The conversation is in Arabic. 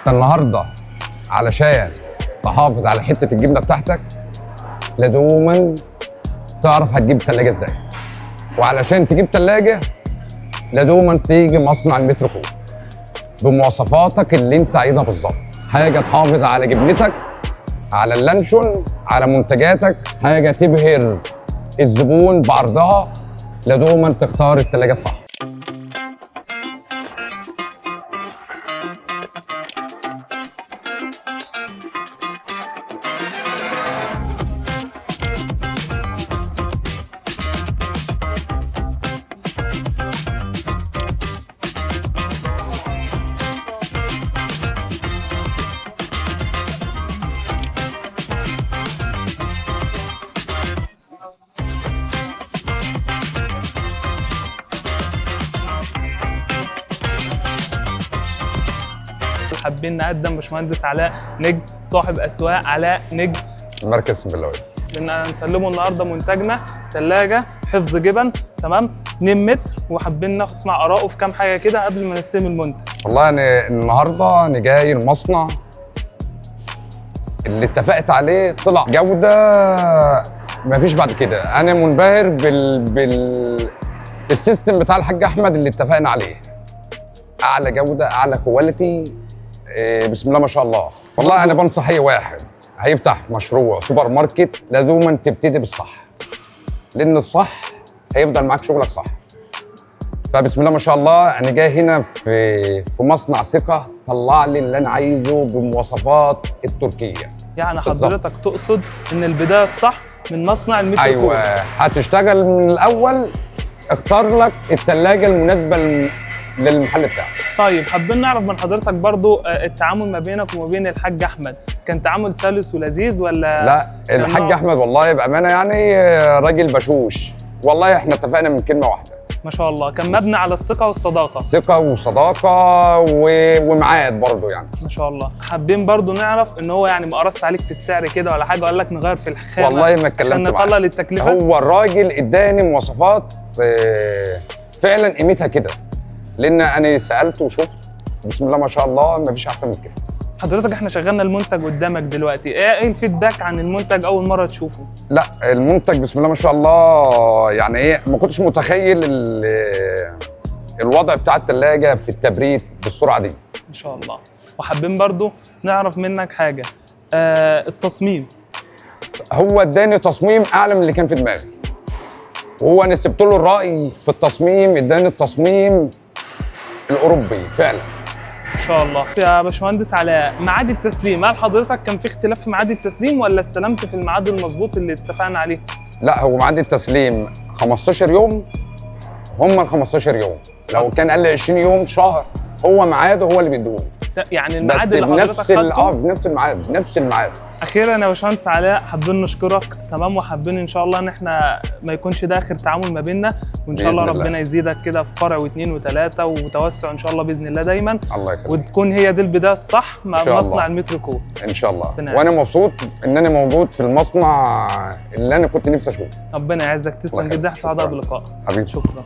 انت النهارده علشان تحافظ على حته الجبنه بتاعتك لازوما تعرف هتجيب ثلاجه ازاي، وعلشان تجيب ثلاجه لازوما تيجي مصنع المترو كوب بمواصفاتك اللي انت عايزها بالظبط. حاجه تحافظ على جبنتك، على اللانشون، على منتجاتك، حاجه تبهر الزبون بعرضها. لازوما تختار الثلاجه الصح. حابين نقدم باشمهندس علاء نجم صاحب اسواق علاء نجم مركز سنبلاوي. بدنا نسلمه النهارده منتجنا ثلاجه حفظ جبن، تمام، 2 متر، وحابين نسمع اراءه في كام حاجه كده قبل ما نستلم المنتج. والله يعني النهارده انا جاي المصنع اللي اتفقت عليه طلع جوده مفيش بعد كده. انا منبهر بالسيستم بتاع الحاج احمد اللي اتفقنا عليه. اعلى جوده، اعلى كواليتي، بسم الله ما شاء الله. والله انا بنصح اي واحد هيفتح مشروع سوبر ماركت لازوما تبتدي بالصح، لان الصح هيفضل معاك شغلك صح. فبسم الله ما شاء الله انا جاي هنا في مصنع ثقه طلع لي اللي انا عايزه بمواصفات التركيه. يعني حضرتك تقصد ان البدايه الصح من مصنع المترو ايوه كوب. هتشتغل من الاول، اختار لك الثلاجه المناسبه للمحل بتاعك. طيب حابين نعرف من حضرتك برضو التعامل ما بينك وما بين الحاج احمد كان تعامل سلس ولذيذ ولا؟ لا الحاج احمد والله بامانه يعني راجل بشوش، والله احنا اتفقنا من كلمه واحده. ما شاء الله، كان مبني على الثقه والصداقه. ثقه وصداقه وميعاد برضه يعني. ما شاء الله. حابين برضو نعرف ان هو يعني ما قرص عليك في السعر كده ولا حاجه، وقال لك نغير في الخامه والله ما اتكلمت عشان نقلل التكلفه؟ هو الراجل اداني مواصفات فعلا قيمتها كده، لان انا سالته وشفت بسم الله ما شاء الله ما فيش احسن من كده. حضرتك احنا شغلنا المنتج قدامك دلوقتي، ايه الفيدباك عن المنتج اول مره تشوفه؟ لا المنتج بسم الله ما شاء الله يعني ايه، ما كنتش متخيل الوضع بتاع الثلاجه في التبريد بالسرعه دي. ما شاء الله. وحابين برضو نعرف منك حاجه، التصميم. هو اداني تصميم اعلى من اللي كان في دماغي، وهو انا سبت له الراي في التصميم، اداني التصميم الاوروبي فعلا. ما شاء الله. يا باشمهندس علاء، ميعاد التسليم، هل حضرتك كان في اختلاف في ميعاد التسليم ولا استلمت في الميعاد المظبوط اللي اتفقنا عليه؟ لا هو ميعاد التسليم 15 يوم، هم ال 15 يوم. لو كان قال لي 20 يوم شهر هو ميعاده هو اللي بيدوني. يعني الميعاد اللي حضرتك خدته في نفس الميعاد، نفس الميعاد. اخيرا يا باشمهندس علاء حابين نشكرك، تمام، وحابين ان شاء الله ان احنا ما يكونش ده اخر تعامل ما بيننا، وان شاء الله ربنا يزيدك كده في فرع واثنين وثلاثه وتوسع ان شاء الله باذن الله دايما. الله يخليك. وتكون هي دي البدايه الصح مع مصنع المترو كوب ان شاء الله. وانا مبسوط ان انا موجود في المصنع اللي انا كنت نفسي اشوفه. ربنا يعزك، تسلم جدا، سعداء بلقائك. حبيبي شكرا.